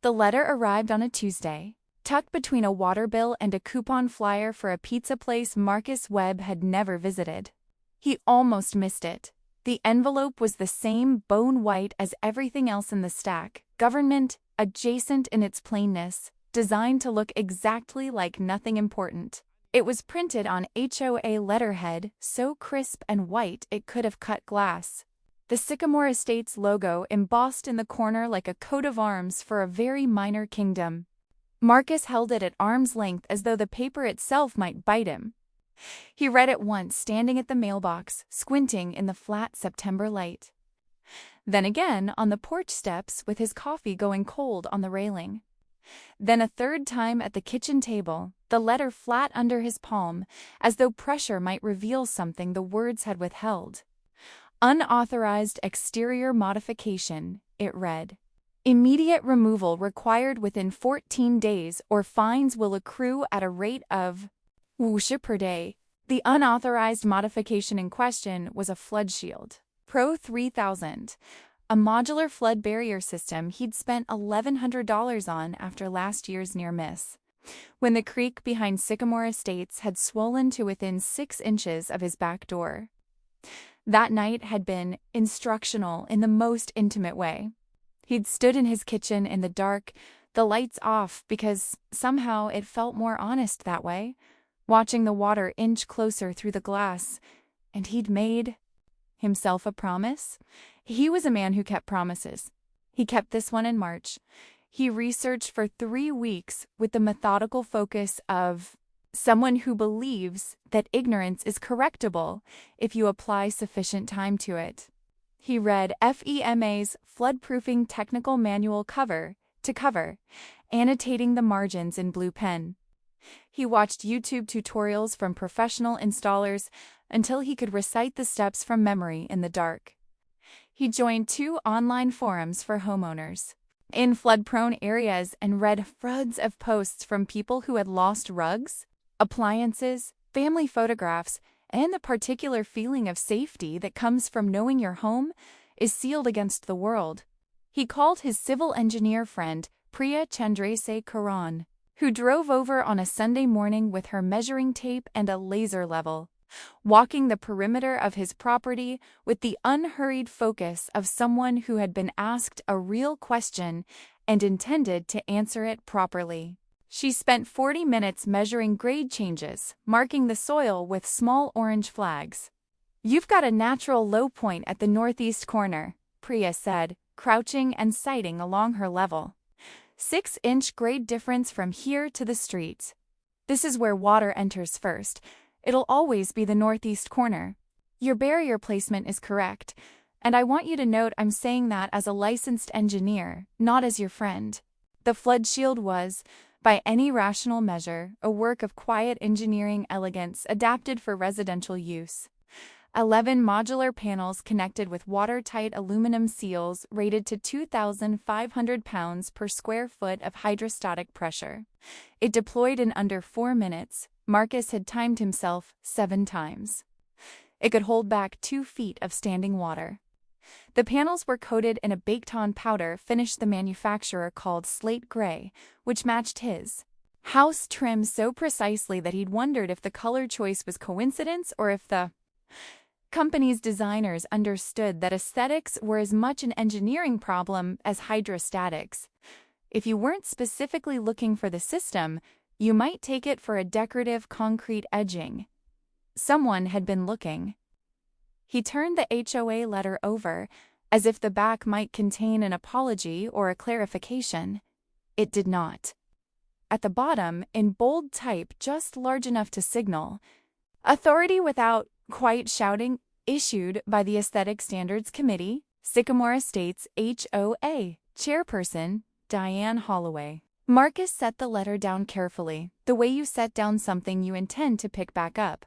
The letter arrived on a Tuesday, tucked between a water bill and a coupon flyer for a pizza place Marcus Webb had never visited. He almost missed it. The envelope was the same bone white as everything else in the stack, government adjacent in its plainness, designed to look exactly like nothing important. It was printed on HOA letterhead, so crisp and white it could have cut glass. The Sycamore Estates logo embossed in the corner like a coat of arms for a very minor kingdom. Marcus held it at arm's length as though the paper itself might bite him. He read it once standing at the mailbox, squinting in the flat September light. Then again on the porch steps with his coffee going cold on the railing. Then a third time at the kitchen table, the letter flat under his palm, as though pressure might reveal something the words had withheld. Unauthorized exterior modification, it read. Immediate removal required within 14 days or fines will accrue at a rate of whoosh per day. The unauthorized modification in question was a flood shield. Pro 3000. A modular flood barrier system he'd spent $1,100 on after last year's near miss, when the creek behind Sycamore Estates had swollen to within 6 inches of his back door. That night had been instructional in the most intimate way. He'd stood in his kitchen in the dark, the lights off because somehow it felt more honest that way, watching the water inch closer through the glass, and he'd made himself a promise. He was a man who kept promises. He kept this one in March. He researched for 3 weeks with the methodical focus of someone who believes that ignorance is correctable if you apply sufficient time to it. He read FEMA's floodproofing technical manual cover to cover, annotating the margins in blue pen. He watched YouTube tutorials from professional installers until he could recite the steps from memory in the dark. He joined 2 online forums for homeowners in flood-prone areas and read floods of posts from people who had lost rugs, appliances, family photographs, and the particular feeling of safety that comes from knowing your home is sealed against the world. He called his civil engineer friend Priya Chandrase Karan, who drove over on a Sunday morning with her measuring tape and a laser level, walking the perimeter of his property with the unhurried focus of someone who had been asked a real question and intended to answer it properly. She spent 40 minutes measuring grade changes, marking the soil with small orange flags. "You've got a natural low point at the northeast corner," Priya said, crouching and sighting along her level. 6-inch grade difference from here to the street. This is where water enters first. It'll always be the northeast corner. Your barrier placement is correct, and I want you to note I'm saying that as a licensed engineer, not as your friend. The flood shield was, by any rational measure, a work of quiet engineering elegance adapted for residential use. 11 modular panels connected with watertight aluminum seals rated to 2,500 pounds per square foot of hydrostatic pressure. It deployed in under 4 minutes. Marcus had timed himself 7 times. It could hold back 2 feet of standing water. The panels were coated in a baked-on powder finish the manufacturer called slate gray, which matched his house trim so precisely that he'd wondered if the color choice was coincidence or if the company's designers understood that aesthetics were as much an engineering problem as hydrostatics. If you weren't specifically looking for the system, you might take it for a decorative concrete edging. Someone had been looking. He turned the HOA letter over, as if the back might contain an apology or a clarification. It did not. At the bottom, in bold type just large enough to signal, "Authority without quite shouting, issued by the Aesthetic Standards Committee, Sycamore Estates HOA, Chairperson, Diane Holloway." Marcus set the letter down carefully, the way you set down something you intend to pick back up.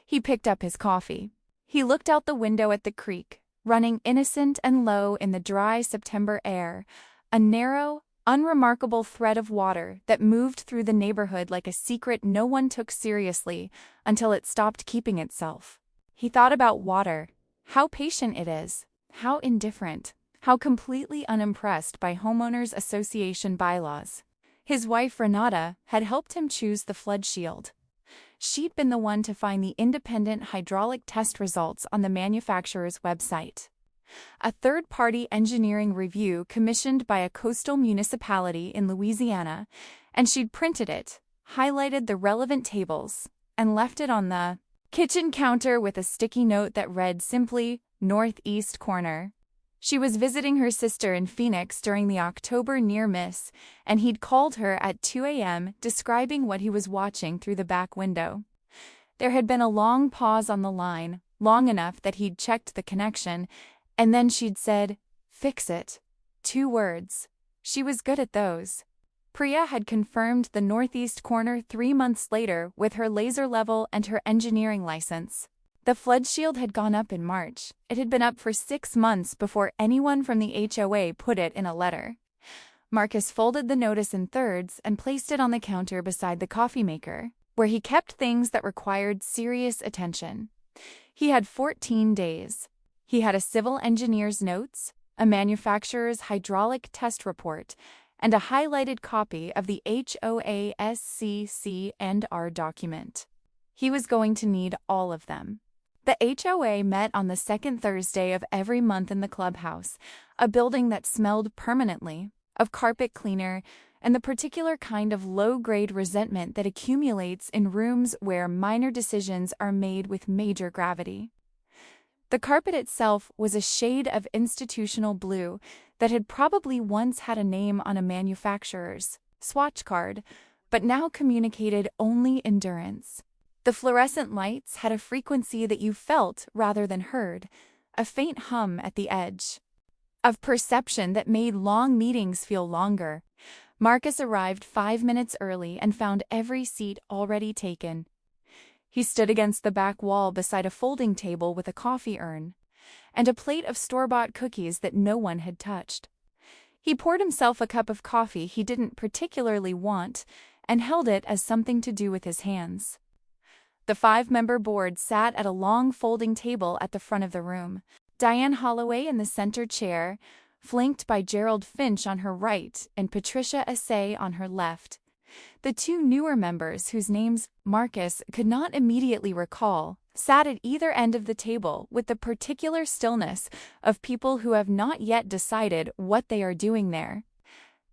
He picked up his coffee. He looked out the window at the creek, running innocent and low in the dry September air, a narrow, unremarkable thread of water that moved through the neighborhood like a secret no one took seriously until it stopped keeping itself. He thought about water, how patient it is, how indifferent. How completely unimpressed by homeowners association bylaws. His wife Renata had helped him choose the flood shield. She'd been the one to find the independent hydraulic test results on the manufacturer's website. A third-party engineering review commissioned by a coastal municipality in Louisiana, and she'd printed it, highlighted the relevant tables, and left it on the kitchen counter with a sticky note that read simply, "Northeast Corner." She was visiting her sister in Phoenix during the October near miss, and he'd called her at 2 a.m. describing what he was watching through the back window. There had been a long pause on the line, long enough that he'd checked the connection, and then she'd said, "Fix it." 2 words. She was good at those. Priya had confirmed the northeast corner 3 months later with her laser level and her engineering license. The flood shield had gone up in March. It had been up for 6 months before anyone from the HOA put it in a letter. Marcus folded the notice in thirds and placed it on the counter beside the coffee maker, where he kept things that required serious attention. He had 14 days. He had a civil engineer's notes, a manufacturer's hydraulic test report, and a highlighted copy of the HOA SCC&R document. He was going to need all of them. The HOA met on the second Thursday of every month in the clubhouse, a building that smelled permanently of carpet cleaner and the particular kind of low-grade resentment that accumulates in rooms where minor decisions are made with major gravity. The carpet itself was a shade of institutional blue that had probably once had a name on a manufacturer's swatch card, but now communicated only endurance. The fluorescent lights had a frequency that you felt rather than heard, a faint hum at the edge of perception that made long meetings feel longer. Marcus arrived 5 minutes early and found every seat already taken. He stood against the back wall beside a folding table with a coffee urn and a plate of store-bought cookies that no one had touched. He poured himself a cup of coffee he didn't particularly want and held it as something to do with his hands. The 5-member board sat at a long folding table at the front of the room, Diane Holloway in the center chair, flanked by Gerald Finch on her right and Patricia Assay on her left. The 2 newer members, whose names Marcus could not immediately recall, sat at either end of the table with the particular stillness of people who have not yet decided what they are doing there.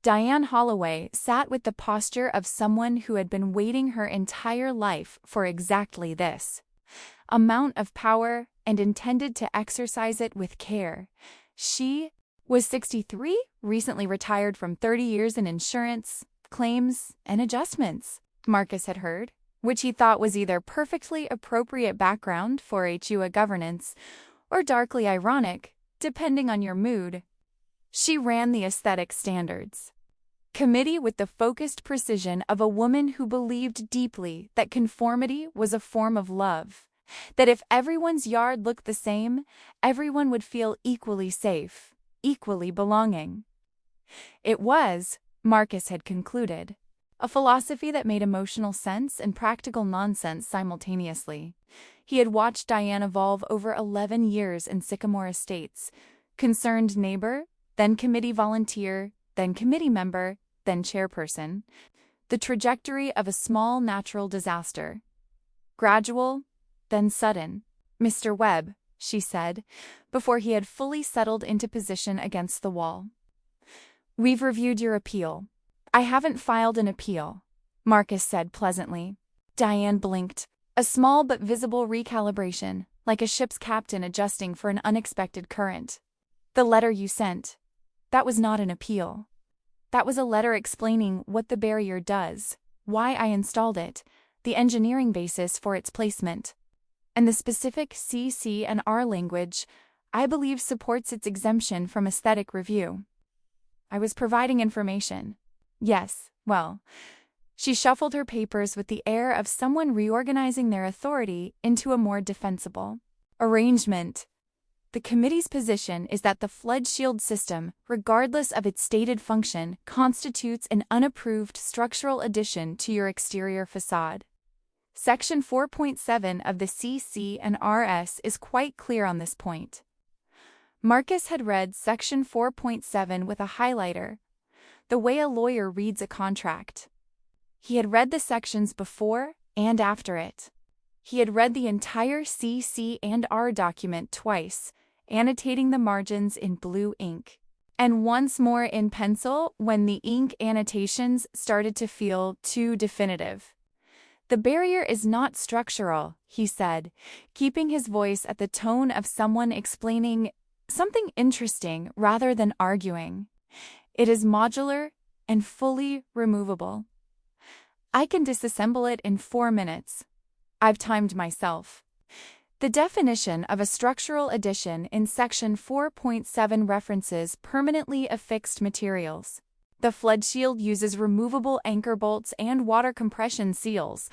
Diane Holloway sat with the posture of someone who had been waiting her entire life for exactly this amount of power and intended to exercise it with care. She was 63, recently retired from 30 years in insurance, claims, and adjustments, Marcus had heard, which he thought was either perfectly appropriate background for HOA governance or darkly ironic, depending on your mood. She ran the aesthetic standards committee with the focused precision of a woman who believed deeply that conformity was a form of love, that if everyone's yard looked the same, everyone would feel equally safe, equally belonging. It was, Marcus had concluded, a philosophy that made emotional sense and practical nonsense simultaneously. He had watched Diane evolve over 11 years in Sycamore Estates, concerned neighbor, then committee volunteer, then committee member, then chairperson, the trajectory of a small natural disaster. Gradual, then sudden. "Mr. Webb," she said, before he had fully settled into position against the wall. "We've reviewed your appeal." "I haven't filed an appeal," Marcus said pleasantly. Diane blinked, a small but visible recalibration, like a ship's captain adjusting for an unexpected current. "The letter you sent, that was not an appeal. That was a letter explaining what the barrier does, why I installed it, the engineering basis for its placement, and the specific CC&R language I believe supports its exemption from aesthetic review. I was providing information. Yes, well." She shuffled her papers with the air of someone reorganizing their authority into a more defensible arrangement. "The committee's position is that the flood shield system, regardless of its stated function, constitutes an unapproved structural addition to your exterior facade. Section 4.7 of the CC&RS is quite clear on this point." Marcus had read Section 4.7 with a highlighter, the way a lawyer reads a contract. He had read the sections before and after it. He had read the entire CC&R document twice, annotating the margins in blue ink, and once more in pencil when the ink annotations started to feel too definitive. "The barrier is not structural," he said, keeping his voice at the tone of someone explaining something interesting rather than arguing. "It is modular and fully removable. I can disassemble it in 4 minutes. I've timed myself." The definition of a structural addition in Section 4.7 references permanently affixed materials. The flood shield uses removable anchor bolts and water compression seals.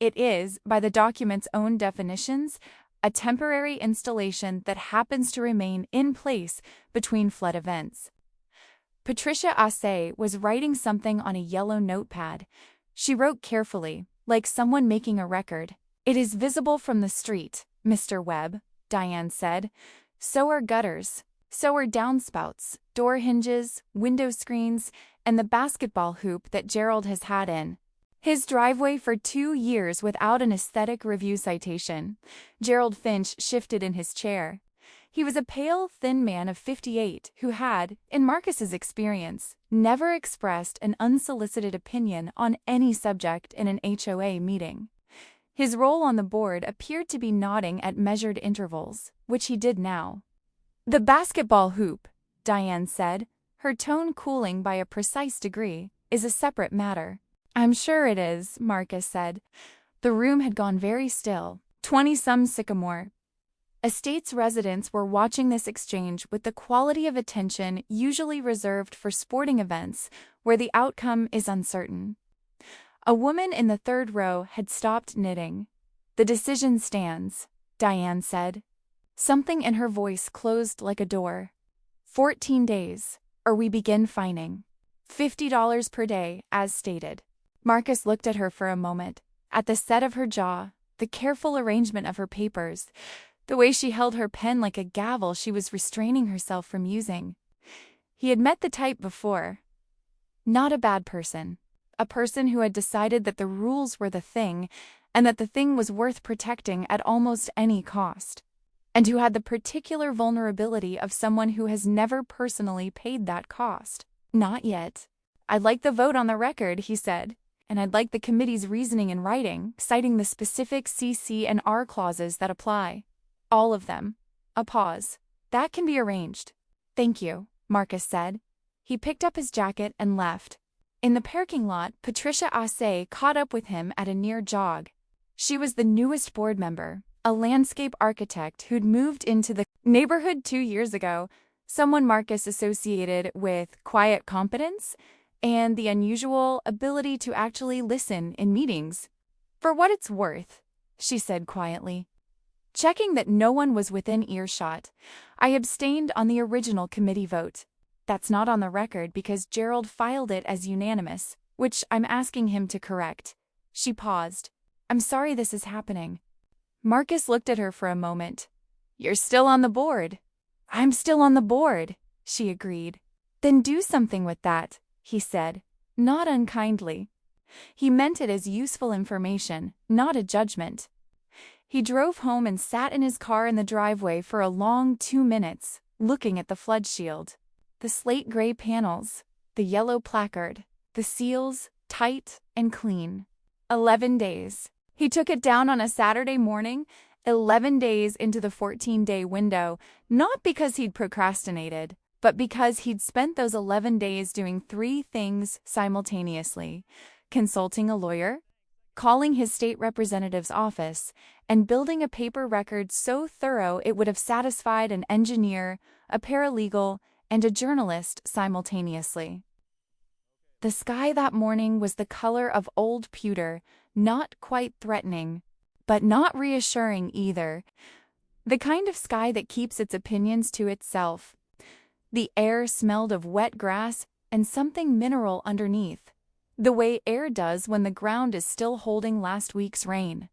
It is, by the document's own definitions, a temporary installation that happens to remain in place between flood events. Patricia Assay was writing something on a yellow notepad. She wrote carefully, like someone making a record. "It is visible from the street, Mr. Webb," Diane said. "So are gutters. So are downspouts, door hinges, window screens, and the basketball hoop that Gerald has had in his driveway for 2 years without an aesthetic review citation." Gerald Finch shifted in his chair. He was a pale, thin man of 58 who had, in Marcus's experience, never expressed an unsolicited opinion on any subject in an HOA meeting. His role on the board appeared to be nodding at measured intervals, which he did now. "The basketball hoop," Diane said, her tone cooling by a precise degree, "is a separate matter." "I'm sure it is," Marcus said. The room had gone very still. 20-some Sycamore. Estates residents were watching this exchange with the quality of attention usually reserved for sporting events where the outcome is uncertain. A woman in the third row had stopped knitting. "The decision stands," Diane said. Something in her voice closed like a door. 14 days, or we begin fining. $50 per day, as stated." Marcus looked at her for a moment, at the set of her jaw, the careful arrangement of her papers, the way she held her pen like a gavel she was restraining herself from using. He had met the type before. Not a bad person. A person who had decided that the rules were the thing, and that the thing was worth protecting at almost any cost. And who had the particular vulnerability of someone who has never personally paid that cost. "Not yet. I'd like the vote on the record," he said, "and I'd like the committee's reasoning in writing, citing the specific CC&R clauses that apply. All of them." A pause. "That can be arranged." "Thank you," Marcus said. He picked up his jacket and left. In the parking lot, Patricia Assay caught up with him at a near jog. She was the newest board member, a landscape architect who'd moved into the neighborhood 2 years ago, someone Marcus associated with quiet competence and the unusual ability to actually listen in meetings. "For what it's worth," she said quietly. "Checking that no one was within earshot, I abstained on the original committee vote. That's not on the record because Gerald filed it as unanimous, which I'm asking him to correct." She paused. "I'm sorry this is happening." Marcus looked at her for a moment. "You're still on the board." "I'm still on the board," she agreed. "Then do something with that," he said, not unkindly. He meant it as useful information, not a judgment. He drove home and sat in his car in the driveway for a long 2 minutes, looking at the flood shield. The slate gray panels, the yellow placard, the seals, tight and clean. 11 days. He took it down on a Saturday morning, 11 days into the 14-day window, not because he'd procrastinated, but because he'd spent those 11 days doing 3 things simultaneously: consulting a lawyer, calling his state representative's office, and building a paper record so thorough it would have satisfied an engineer, a paralegal, and a journalist simultaneously. The sky that morning was the color of old pewter, not quite threatening, but not reassuring either. The kind of sky that keeps its opinions to itself. The air smelled of wet grass and something mineral underneath, the way air does when the ground is still holding last week's rain.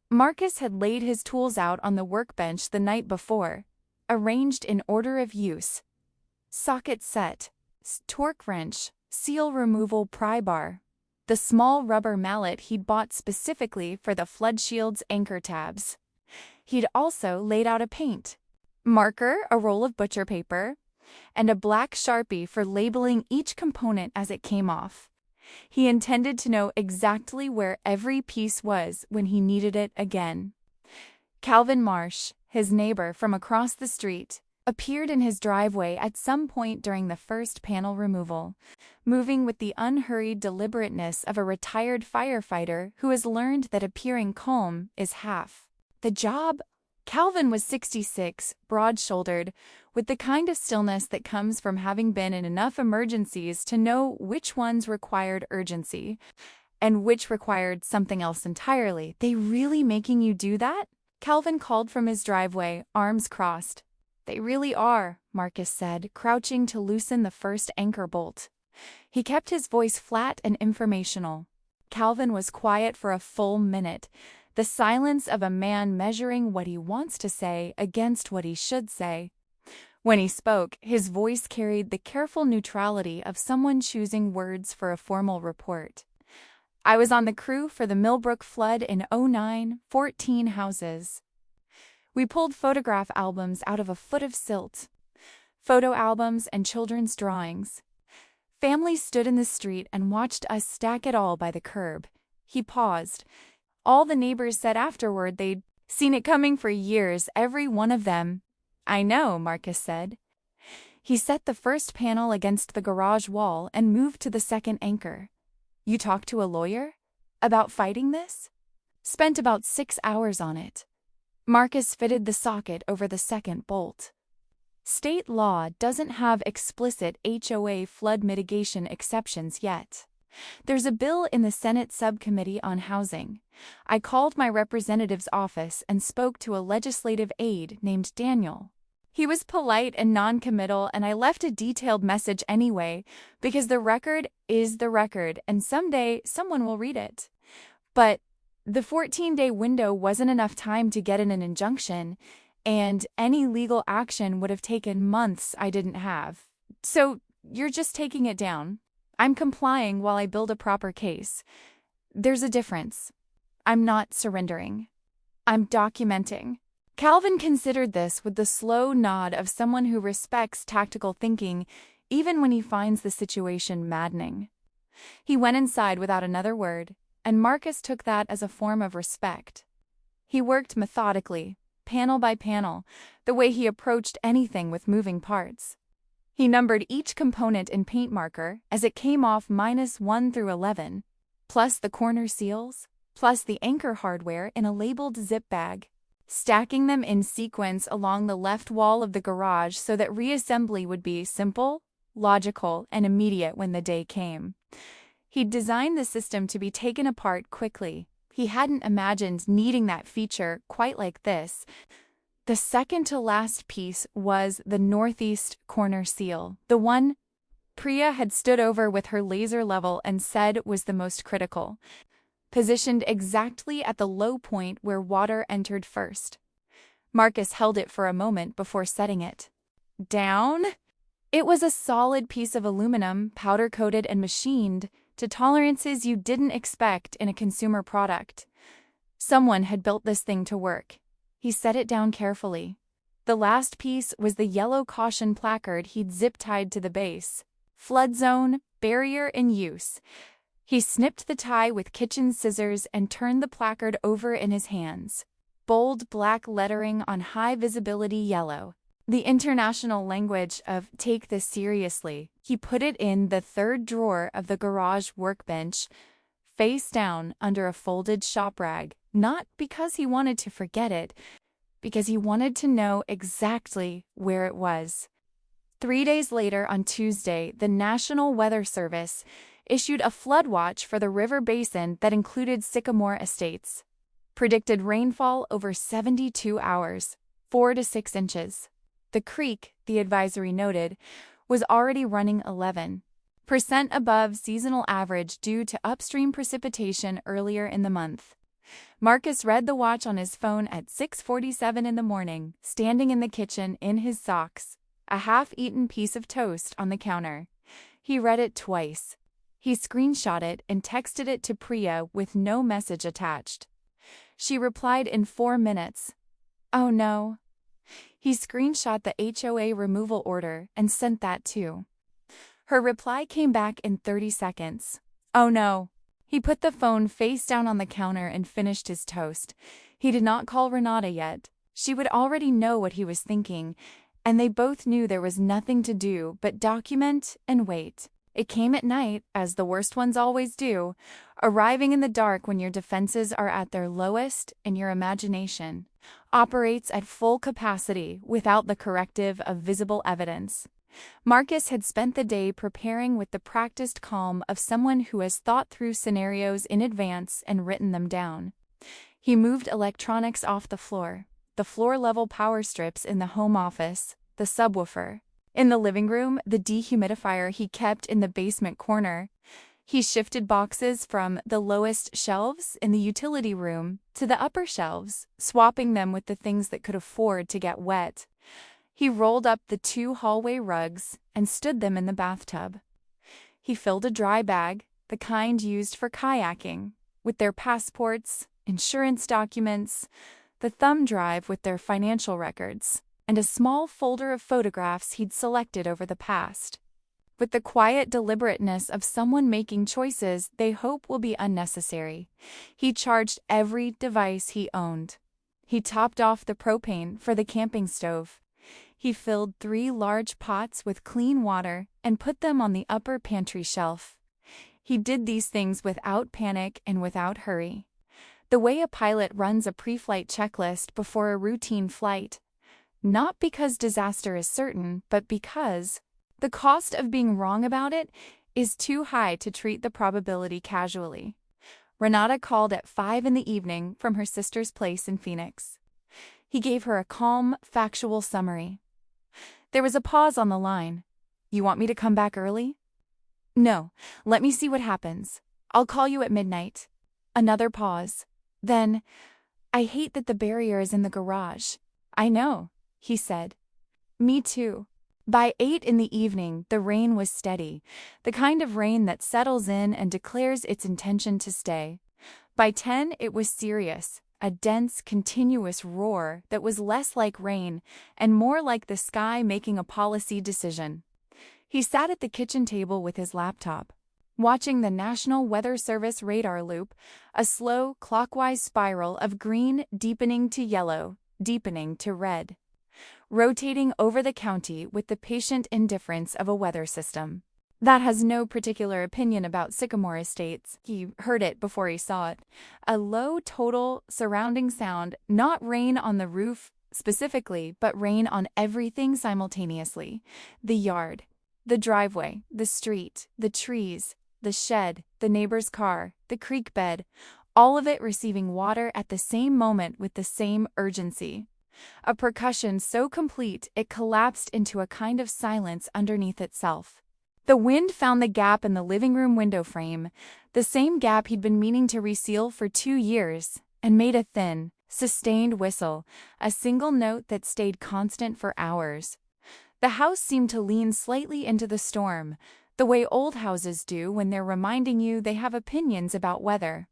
Marcus had laid his tools out on the workbench the night before. arranged in order of use. Socket set, torque wrench, seal removal pry bar. The small rubber mallet he'd bought specifically for the flood shield's anchor tabs. He'd also laid out a paint marker, a roll of butcher paper, and a black Sharpie for labeling each component as it came off. He intended to know exactly where every piece was when he needed it again. Calvin Marsh, his neighbor from across the street, appeared in his driveway at some point during the first panel removal, moving with the unhurried deliberateness of a retired firefighter who has learned that appearing calm is half the job. Calvin was 66, broad-shouldered, with the kind of stillness that comes from having been in enough emergencies to know which ones required urgency and which required something else entirely. "They really making you do that?" Calvin called from his driveway, arms crossed. "They really are," Marcus said, crouching to loosen the first anchor bolt. He kept his voice flat and informational. Calvin was quiet for a full minute, the silence of a man measuring what he wants to say against what he should say. When he spoke, his voice carried the careful neutrality of someone choosing words for a formal report. "I was on the crew for the Millbrook flood in 2009, 14 houses. We pulled photograph albums out of a foot of silt. Photo albums and children's drawings. Families stood in the street and watched us stack it all by the curb." He paused. "All the neighbors said afterward they'd seen it coming for years, every one of them." "I know," Marcus said. He set the first panel against the garage wall and moved to the second anchor. "You talked to a lawyer? About fighting this?" "Spent about 6 hours on it." Marcus fitted the socket over the second bolt. State law doesn't have explicit HOA flood mitigation exceptions yet. There's a bill in the Senate Subcommittee on Housing. I called my representative's office and spoke to a legislative aide named Daniel. He was polite and non-committal, and I left a detailed message anyway, because the record is the record and someday someone will read it. But the 14-day window wasn't enough time to get in an injunction, and any legal action would have taken months I didn't have. "So you're just taking it down?" "I'm complying while I build a proper case. There's a difference. I'm not surrendering. I'm documenting." Calvin considered this with the slow nod of someone who respects tactical thinking even when he finds the situation maddening. He went inside without another word, and Marcus took that as a form of respect. He worked methodically, panel by panel, the way he approached anything with moving parts. He numbered each component in paint marker as it came off -1 through 11, plus the corner seals, plus the anchor hardware in a labeled zip bag, stacking them in sequence along the left wall of the garage so that reassembly would be simple, logical, and immediate when the day came. He'd designed the system to be taken apart quickly. He hadn't imagined needing that feature quite like this. The second to last piece was the northeast corner seal, the one Priya had stood over with her laser level and said was the most critical, positioned exactly at the low point where water entered first. Marcus held it for a moment before setting it down. It was a solid piece of aluminum, powder-coated and machined to tolerances you didn't expect in a consumer product. Someone had built this thing to work. He set it down carefully. The last piece was the yellow caution placard he'd zip-tied to the base. "Flood zone, barrier in use." He snipped the tie with kitchen scissors and turned the placard over in his hands. Bold black lettering on high-visibility yellow. The international language of "take this seriously." He put it in the third drawer of the garage workbench, face down under a folded shop rag, not because he wanted to forget it, because he wanted to know exactly where it was. 3 days later, on Tuesday, the National Weather Service issued a flood watch for the river basin that included Sycamore Estates. Predicted rainfall over 72 hours, 4 to 6 inches. The creek, the advisory noted, was already running 11% above seasonal average due to upstream precipitation earlier in the month. Marcus read the watch on his phone at 6:47 in the morning, standing in the kitchen in his socks, a half-eaten piece of toast on the counter. He read it twice. He screenshot it and texted it to Priya with no message attached. She replied in 4 minutes. Oh no. He screenshot the HOA removal order and sent that too. Her reply came back in 30 seconds. Oh no. He put the phone face down on the counter and finished his toast. He did not call Renata yet. She would already know what he was thinking, and they both knew there was nothing to do but document and wait. It came at night, as the worst ones always do, arriving in the dark when your defenses are at their lowest and your imagination operates at full capacity without the corrective of visible evidence. Marcus had spent the day preparing with the practiced calm of someone who has thought through scenarios in advance and written them down. He moved electronics off the floor-level power strips in the home office, the subwoofer. In the living room, the dehumidifier he kept in the basement corner. He shifted boxes from the lowest shelves in the utility room to the upper shelves, swapping them with the things that could afford to get wet. He rolled up the 2 hallway rugs and stood them in the bathtub. He filled a dry bag, the kind used for kayaking, with their passports, insurance documents, the thumb drive with their financial records, and a small folder of photographs he'd selected over the past. With the quiet deliberateness of someone making choices they hope will be unnecessary, he charged every device he owned. He topped off the propane for the camping stove. He filled 3 large pots with clean water and put them on the upper pantry shelf. He did these things without panic and without hurry. The way a pilot runs a pre-flight checklist before a routine flight. Not because disaster is certain, but because the cost of being wrong about it is too high to treat the probability casually. Renata called at 5 in the evening from her sister's place in Phoenix. He gave her a calm, factual summary. There was a pause on the line. You want me to come back early? No, let me see what happens. I'll call you at midnight. Another pause. Then, I hate that the barrier is in the garage. I know, he said. Me too. By 8 in the evening, the rain was steady, the kind of rain that settles in and declares its intention to stay. By 10, it was serious, a dense, continuous roar that was less like rain and more like the sky making a policy decision. He sat at the kitchen table with his laptop, watching the National Weather Service radar loop, a slow, clockwise spiral of green deepening to yellow, deepening to red, rotating over the county with the patient indifference of a weather system that has no particular opinion about Sycamore Estates. He heard it before he saw it. A low total surrounding sound, not rain on the roof specifically, but rain on everything simultaneously. The yard, the driveway, the street, the trees, the shed, the neighbor's car, the creek bed, all of it receiving water at the same moment with the same urgency. A percussion so complete it collapsed into a kind of silence underneath itself. The wind found the gap in the living room window frame, the same gap he'd been meaning to reseal for 2 years, and made a thin, sustained whistle, a single note that stayed constant for hours. The house seemed to lean slightly into the storm, the way old houses do when they're reminding you they have opinions about weather.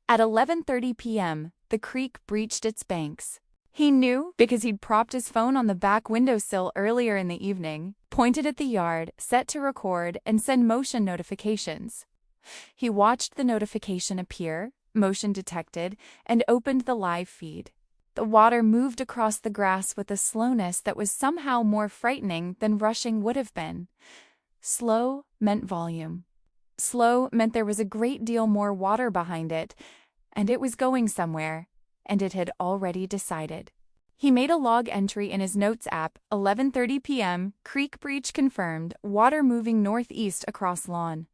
At 11:30 p.m., the creek breached its banks. He knew because he'd propped his phone on the back windowsill earlier in the evening, pointed at the yard, set to record and send motion notifications. He watched the notification appear, motion detected, and opened the live feed. The water moved across the grass with a slowness that was somehow more frightening than rushing would have been. Slow meant volume. Slow meant there was a great deal more water behind it, and it was going somewhere, and it had already decided. He made a log entry in his notes app, 11:30 p.m., creek breach confirmed, water moving northeast across lawn.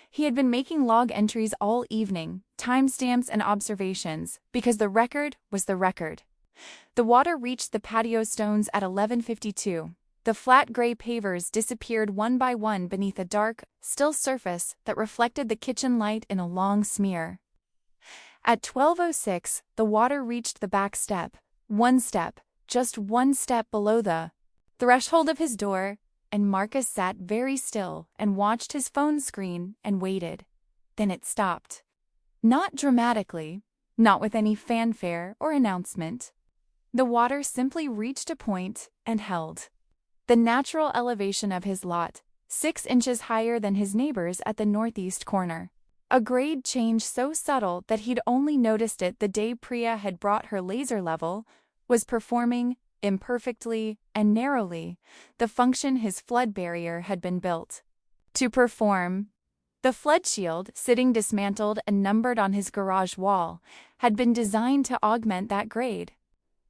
He had been making log entries all evening, timestamps and observations, because the record was the record. The water reached the patio stones at 11:52. The flat gray pavers disappeared one by one beneath a dark, still surface that reflected the kitchen light in a long smear. At 12:06, the water reached the back step, just one step below the threshold of his door, and Marcus sat very still and watched his phone screen and waited. Then it stopped. Not dramatically, not with any fanfare or announcement. The water simply reached a point and held. The natural elevation of his lot, 6 inches higher than his neighbor's at the northeast corner. A grade change so subtle that he'd only noticed it the day Priya had brought her laser level, was performing, imperfectly and narrowly, the function his flood barrier had been built to perform. The flood shield, sitting dismantled and numbered on his garage wall, had been designed to augment that grade.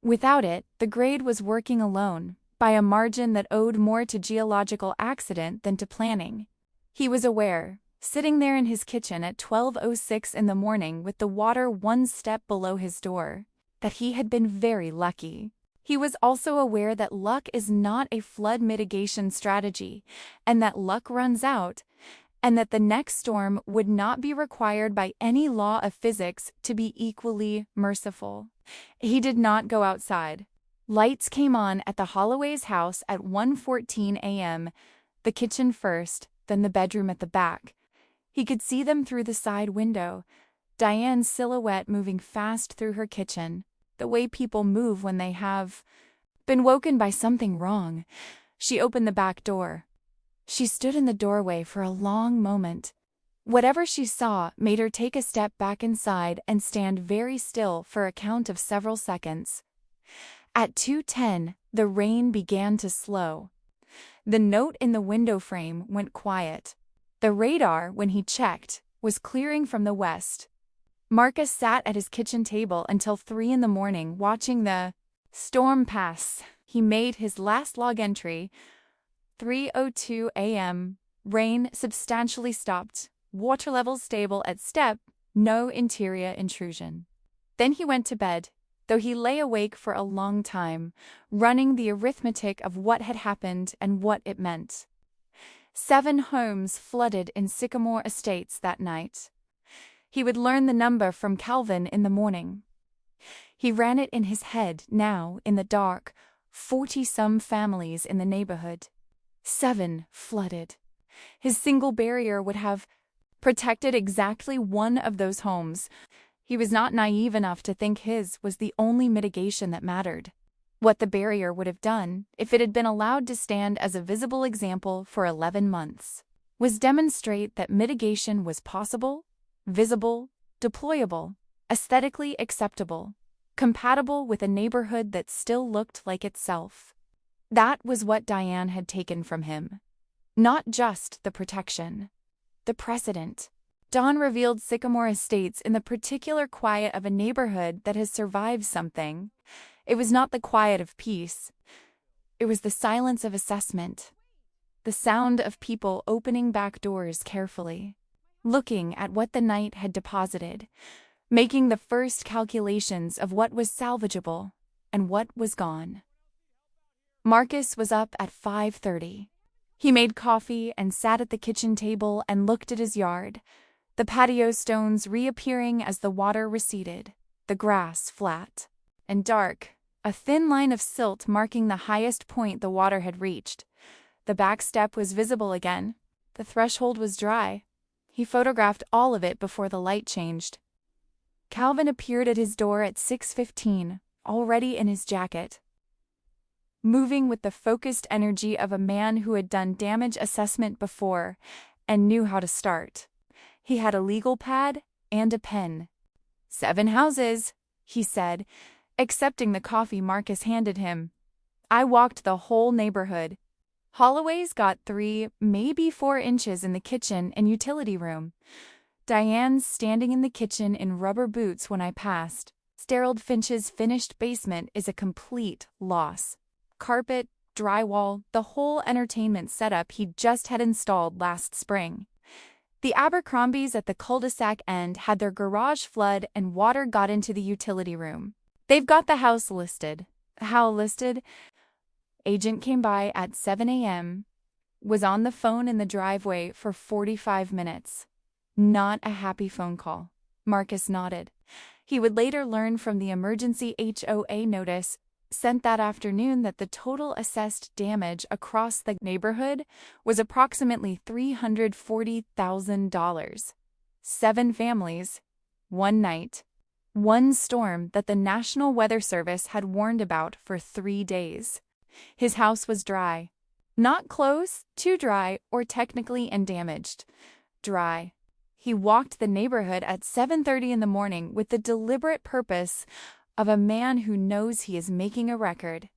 Without it, the grade was working alone, by a margin that owed more to geological accident than to planning. He was aware, sitting there in his kitchen at 12:06 in the morning with the water one step below his door, that he had been very lucky. He was also aware that luck is not a flood mitigation strategy, and that luck runs out, and that the next storm would not be required by any law of physics to be equally merciful. He did not go outside. Lights came on at the Holloway's house at 1:14 a.m., the kitchen first, then the bedroom at the back. He could see them through the side window, Diane's silhouette moving fast through her kitchen, the way people move when they have been woken by something wrong. She opened the back door. She stood in the doorway for a long moment. Whatever she saw made her take a step back inside and stand very still for a count of several seconds. At 2:10, the rain began to slow. The note in the window frame went quiet. The radar, when he checked, was clearing from the west. Marcus sat at his kitchen table until 3 in the morning watching the storm pass. He made his last log entry, 3:02 a.m. Rain substantially stopped, water levels stable at step, no interior intrusion. Then he went to bed, though he lay awake for a long time, running the arithmetic of what had happened and what it meant. 7 homes flooded in Sycamore Estates that night. He would learn the number from Calvin in the morning. He ran it in his head now, in the dark, 40-some families in the neighborhood. 7 flooded. His single barrier would have protected exactly one of those homes. He was not naive enough to think his was the only mitigation that mattered. What the barrier would have done, if it had been allowed to stand as a visible example for 11 months, was demonstrate that mitigation was possible, visible, deployable, aesthetically acceptable, compatible with a neighborhood that still looked like itself. That was what Diane had taken from him. Not just the protection, the precedent. Dawn revealed Sycamore Estates in the particular quiet of a neighborhood that has survived something. It was not the quiet of peace. It was the silence of assessment, the sound of people opening back doors carefully, looking at what the night had deposited, making the first calculations of what was salvageable and what was gone. Marcus was up at 5:30. He made coffee and sat at the kitchen table and looked at his yard, the patio stones reappearing as the water receded, the grass flat and dark, a thin line of silt marking the highest point the water had reached. The back step was visible again. The threshold was dry. He photographed all of it before the light changed. Calvin appeared at his door at 6:15, already in his jacket, moving with the focused energy of a man who had done damage assessment before and knew how to start. He had a legal pad and a pen. 7 houses, he said, accepting the coffee Marcus handed him. I walked the whole neighborhood. Holloway's got 3, maybe 4 inches in the kitchen and utility room. Diane's standing in the kitchen in rubber boots when I passed. Sterile Finch's finished basement is a complete loss. Carpet, drywall, the whole entertainment setup he just had installed last spring. The Abercrombies at the cul-de-sac end had their garage flood and water got into the utility room. They've got the house listed. How listed? Agent came by at 7 a.m., was on the phone in the driveway for 45 minutes. Not a happy phone call. Marcus nodded. He would later learn from the emergency HOA notice sent that afternoon that the total assessed damage across the neighborhood was approximately $340,000. 7 families, 1 night, 1 storm that the National Weather Service had warned about for 3 days. His house was dry. Not close, too dry, or technically undamaged. Dry. He walked the neighborhood at 7:30 in the morning with the deliberate purpose of a man who knows he is making a record.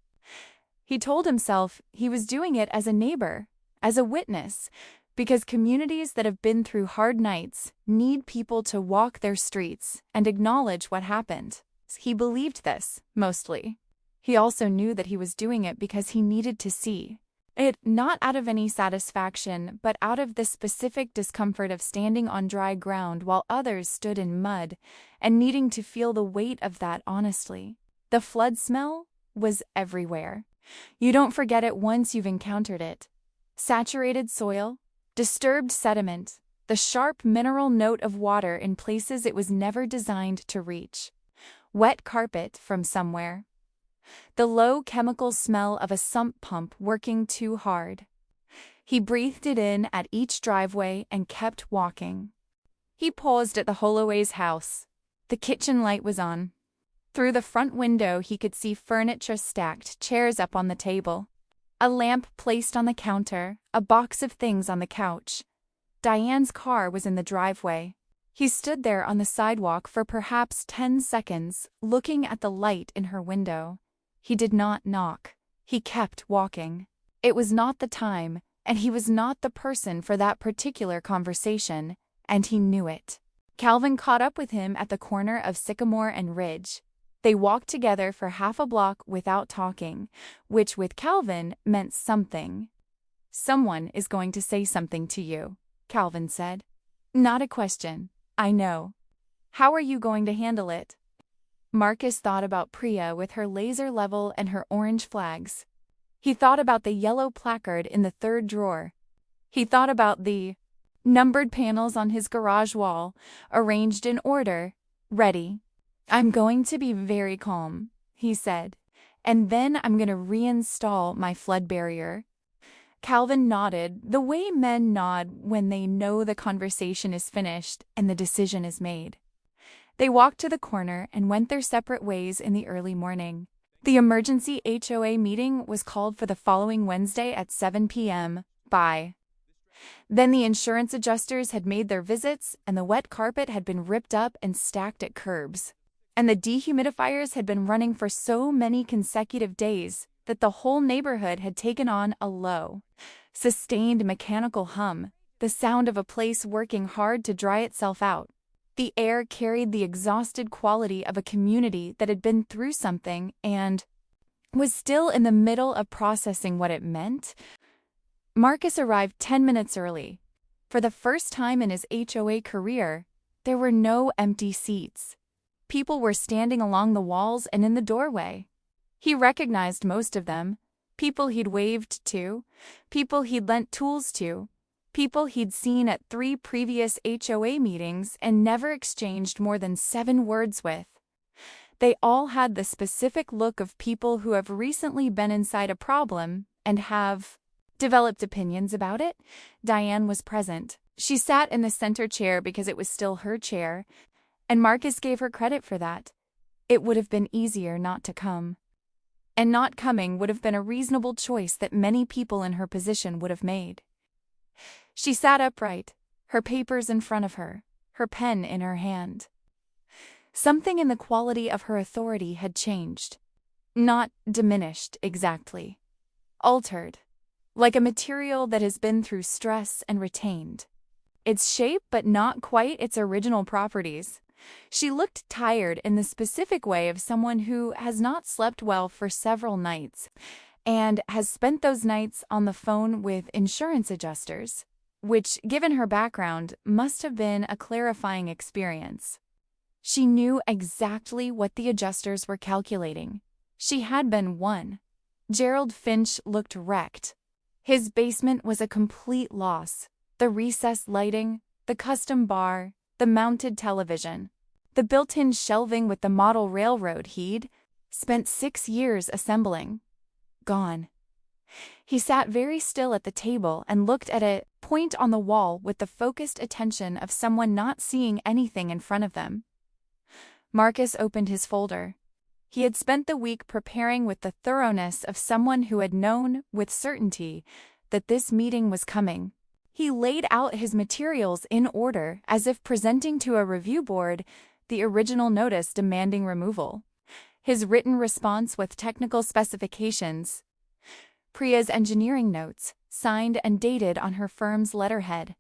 He told himself he was doing it as a neighbor, as a witness, because communities that have been through hard nights need people to walk their streets and acknowledge what happened. He believed this, mostly. He also knew that he was doing it because he needed to see it, not out of any satisfaction, but out of the specific discomfort of standing on dry ground while others stood in mud, and needing to feel the weight of that honestly. The flood smell was everywhere. You don't forget it once you've encountered it. Saturated soil, disturbed sediment, the sharp mineral note of water in places it was never designed to reach. Wet carpet from somewhere. The low chemical smell of a sump pump working too hard. He breathed it in at each driveway and kept walking. He paused at the Holloway's house. The kitchen light was on. Through the front window he could see furniture stacked, chairs up on the table, a lamp placed on the counter, a box of things on the couch. Diane's car was in the driveway. He stood there on the sidewalk for perhaps 10 seconds, looking at the light in her window. He did not knock. He kept walking. It was not the time, and he was not the person for that particular conversation, and he knew it. Calvin caught up with him at the corner of Sycamore and Ridge. They walked together for half a block without talking, which with Calvin meant something. "Someone is going to say something to you," Calvin said. "Not a question. I know. How are you going to handle it?" Marcus thought about Priya with her laser level and her orange flags. He thought about the yellow placard in the 3rd drawer. He thought about the numbered panels on his garage wall, arranged in order, ready. "I'm going to be very calm," he said, "and then I'm going to reinstall my flood barrier." Calvin nodded, the way men nod when they know the conversation is finished and the decision is made. They walked to the corner and went their separate ways in the early morning. The emergency HOA meeting was called for the following Wednesday at 7 p.m. Then the insurance adjusters had made their visits, and the wet carpet had been ripped up and stacked at curbs. And the dehumidifiers had been running for so many consecutive days that the whole neighborhood had taken on a low, sustained mechanical hum, the sound of a place working hard to dry itself out. The air carried the exhausted quality of a community that had been through something and was still in the middle of processing what it meant. Marcus arrived 10 minutes early. For the first time in his HOA career, there were no empty seats. People were standing along the walls and in the doorway. He recognized most of them, people he'd waved to, people he'd lent tools to, people he'd seen at 3 previous HOA meetings and never exchanged more than 7 words with. They all had the specific look of people who have recently been inside a problem and have developed opinions about it. Diane was present. She sat in the center chair because it was still her chair, and Marcus gave her credit for that. It would have been easier not to come. And not coming would have been a reasonable choice that many people in her position would have made. She sat upright, her papers in front of her, her pen in her hand. Something in the quality of her authority had changed. Not diminished exactly. Altered. Like a material that has been through stress and retained its shape but not quite its original properties. She looked tired in the specific way of someone who has not slept well for several nights and has spent those nights on the phone with insurance adjusters, which, given her background, must have been a clarifying experience. She knew exactly what the adjusters were calculating. She had been one. Gerald Finch looked wrecked. His basement was a complete loss. The recessed lighting, the custom bar, the mounted television. The built-in shelving with the model railroad he'd spent 6 years assembling. Gone. He sat very still at the table and looked at a point on the wall with the focused attention of someone not seeing anything in front of them. Marcus opened his folder. He had spent the week preparing with the thoroughness of someone who had known, with certainty, that this meeting was coming. He laid out his materials in order, as if presenting to a review board the original notice demanding removal, his written response with technical specifications, Priya's engineering notes, signed and dated on her firm's letterhead,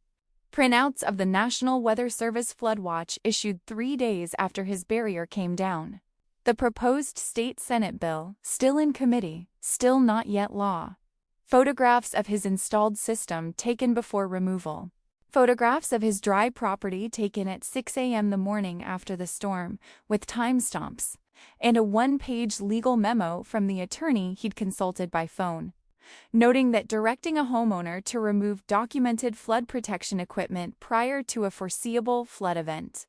printouts of the National Weather Service flood watch issued 3 days after his barrier came down, the proposed state Senate bill, still in committee, still not yet law, photographs of his installed system taken before removal, photographs of his dry property taken at 6 a.m. the morning after the storm, with timestamps, and a 1-page legal memo from the attorney he'd consulted by phone, noting that directing a homeowner to remove documented flood protection equipment prior to a foreseeable flood event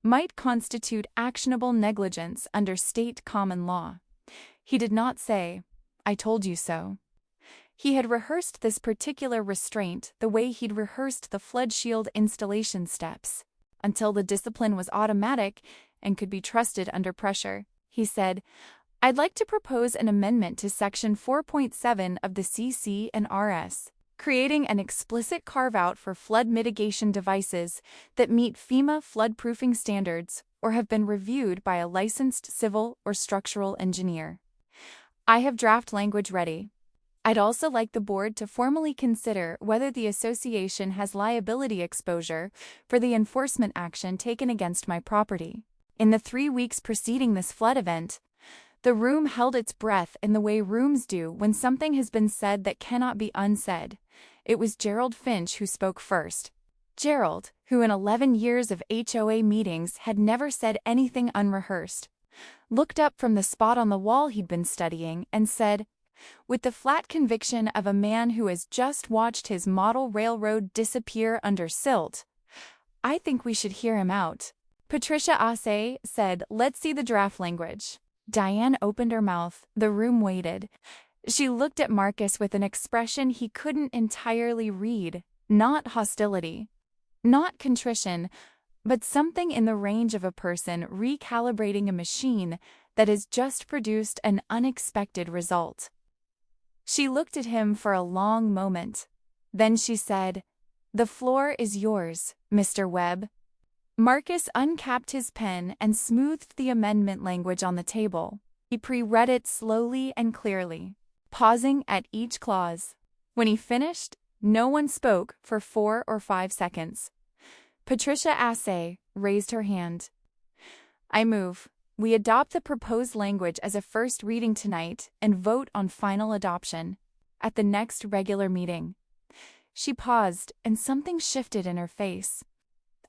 might constitute actionable negligence under state common law. He did not say, "I told you so." He had rehearsed this particular restraint the way he'd rehearsed the flood shield installation steps, until the discipline was automatic and could be trusted under pressure. He said, "I'd like to propose an amendment to Section 4.7 of the CC&RS, creating an explicit carve-out for flood mitigation devices that meet FEMA floodproofing standards or have been reviewed by a licensed civil or structural engineer. I have draft language ready. I'd also like the board to formally consider whether the association has liability exposure for the enforcement action taken against my property. In the 3 weeks preceding this flood event, the room held its breath in the way rooms do when something has been said that cannot be unsaid. It was Gerald Finch who spoke first. Gerald, who in 11 years of HOA meetings had never said anything unrehearsed, looked up from the spot on the wall he'd been studying and said, with the flat conviction of a man who has just watched his model railroad disappear under silt, "I think we should hear him out." Patricia Assay said, "Let's see the draft language." Diane opened her mouth. The room waited. She looked at Marcus with an expression he couldn't entirely read. Not hostility, not contrition, but something in the range of a person recalibrating a machine that has just produced an unexpected result. She looked at him for a long moment. Then she said, "The floor is yours, Mr. Webb." Marcus uncapped his pen and smoothed the amendment language on the table. He pre-read it slowly and clearly, pausing at each clause. When he finished, no one spoke for 4 or 5 seconds. Patricia Assay raised her hand. "I move we adopt the proposed language as a first reading tonight and vote on final adoption at the next regular meeting." She paused, and something shifted in her face.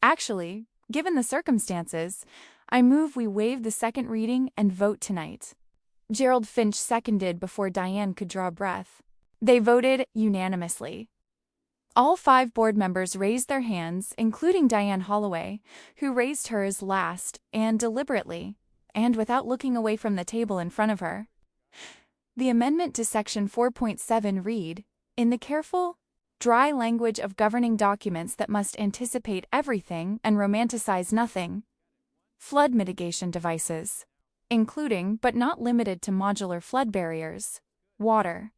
"Actually, given the circumstances, I move we waive the second reading and vote tonight." Gerald Finch seconded before Diane could draw breath. They voted unanimously. All 5 board members raised their hands, including Diane Holloway, who raised hers last and deliberately, and without looking away from the table in front of her. The amendment to Section 4.7 read, "In the careful, dry language of governing documents that must anticipate everything and romanticize nothing, flood mitigation devices, including but not limited to modular flood barriers, water,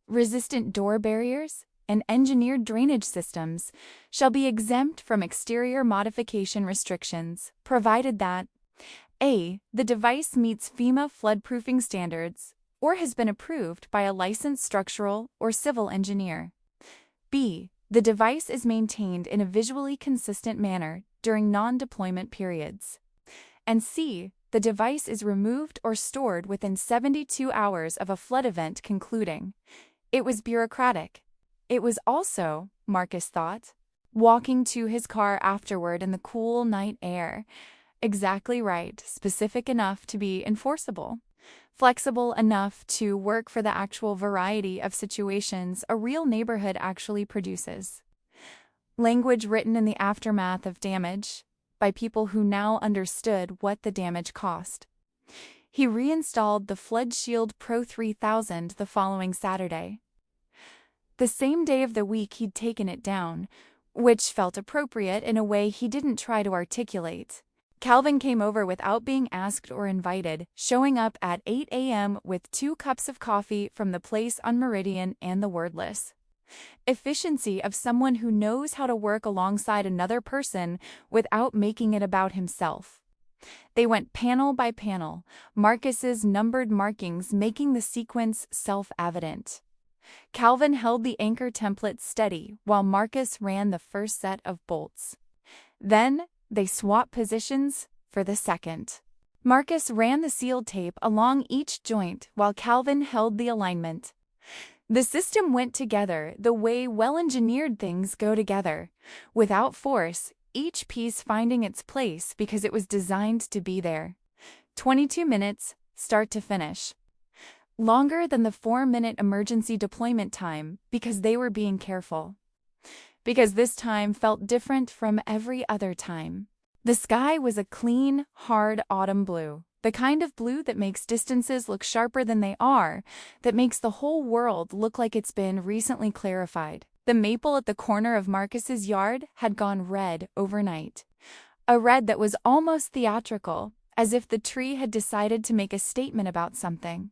resistant door barriers, and engineered drainage systems, shall be exempt from exterior modification restrictions, provided that A. The device meets FEMA floodproofing standards or has been approved by a licensed structural or civil engineer. B. The device is maintained in a visually consistent manner during non-deployment periods. And C. The device is removed or stored within 72 hours of a flood event concluding." It was bureaucratic. It was also, Marcus thought, walking to his car afterward in the cool night air. Exactly right, specific enough to be enforceable, flexible enough to work for the actual variety of situations a real neighborhood actually produces. Language written in the aftermath of damage, by people who now understood what the damage cost. He reinstalled the Flood Shield Pro 3000 the following Saturday. The same day of the week he'd taken it down, which felt appropriate in a way he didn't try to articulate. Calvin came over without being asked or invited, showing up at 8 a.m. with 2 cups of coffee from the place on Meridian and the wordless efficiency of someone who knows how to work alongside another person without making it about himself. They went panel by panel, Marcus's numbered markings making the sequence self-evident. Calvin held the anchor template steady while Marcus ran the first set of bolts. Then, they swapped positions for the second. Marcus ran the sealed tape along each joint while Calvin held the alignment. The system went together the way well-engineered things go together, without force, each piece finding its place because it was designed to be there. 22 minutes, start to finish. Longer than the 4-minute emergency deployment time because they were being careful. Because this time felt different from every other time. The sky was a clean, hard autumn blue. The kind of blue that makes distances look sharper than they are, that makes the whole world look like it's been recently clarified. The maple at the corner of Marcus's yard had gone red overnight. A red that was almost theatrical, as if the tree had decided to make a statement about something.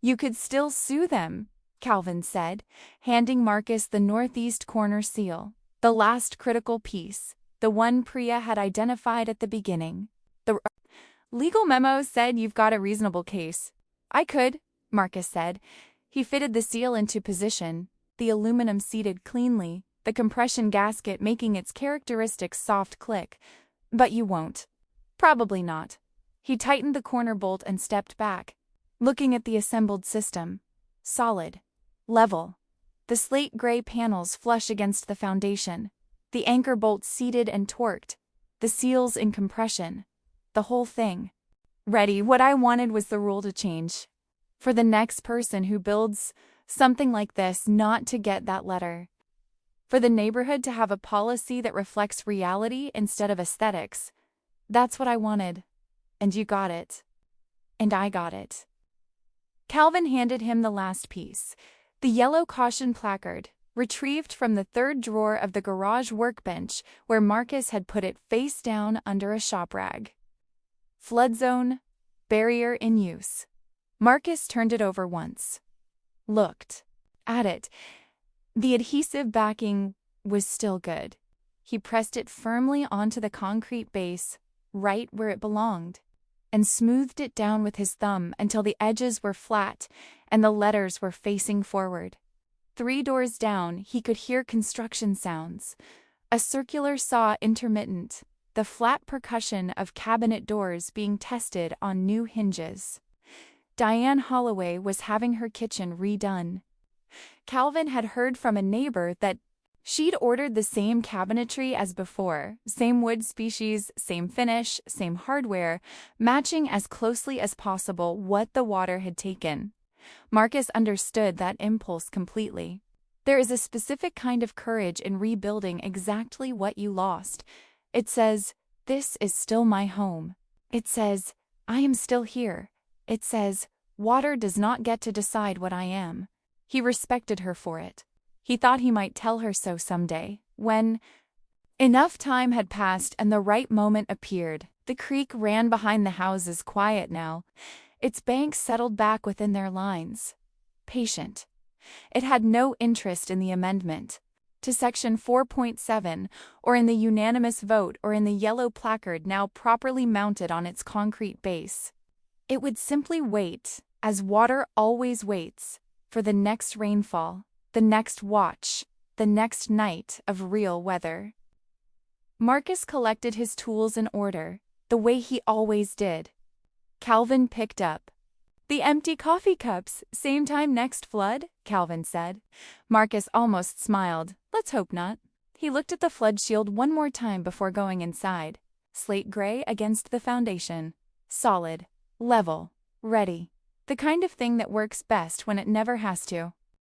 "You could still sue them," Calvin said, handing Marcus the northeast corner seal, the last critical piece, the one Priya had identified at the beginning. The legal memo said you've got a reasonable case. "I could," Marcus said. He fitted the seal into position, the aluminum seated cleanly, the compression gasket making its characteristic soft click. "But you won't." "Probably not." He tightened the corner bolt and stepped back, looking at the assembled system. Solid. Level. The slate gray panels flush against the foundation. The anchor bolts seated and torqued. The seals in compression. The whole thing. Ready. What I wanted was the rule to change. For the next person who builds something like this not to get that letter. For the neighborhood to have a policy that reflects reality instead of aesthetics. That's what I wanted. And you got it. And I got it. Calvin handed him the last piece, the yellow caution placard, retrieved from the third drawer of the garage workbench where Marcus had put it face down under a shop rag. Flood zone, barrier in use. Marcus turned it over once. Looked at it. The adhesive backing was still good. He pressed it firmly onto the concrete base, right where it belonged, and smoothed it down with his thumb until the edges were flat and the letters were facing forward. 3 doors down, he could hear construction sounds. A circular saw intermittent, the flat percussion of cabinet doors being tested on new hinges. Diane Holloway was having her kitchen redone. Calvin had heard from a neighbor that she'd ordered the same cabinetry as before, same wood species, same finish, same hardware, matching as closely as possible what the water had taken. Marcus understood that impulse completely. There is a specific kind of courage in rebuilding exactly what you lost. It says, "This is still my home." It says, "I am still here." It says, "Water does not get to decide what I am." He respected her for it. He thought he might tell her so someday, when enough time had passed and the right moment appeared. The creek ran behind the houses, quiet now. Its banks settled back within their lines. Patient. It had no interest in the amendment to Section 4.7, or in the unanimous vote, or in the yellow placard now properly mounted on its concrete base. It would simply wait, as water always waits, for the next rainfall, the next watch, the next night of real weather. Marcus collected his tools in order, the way he always did. Calvin picked up the empty coffee cups. "Same time next flood?" Calvin said. Marcus almost smiled. "Let's hope not." He looked at the flood shield one more time before going inside. Slate gray against the foundation. Solid. Level. Ready. The kind of thing that works best when it never has to.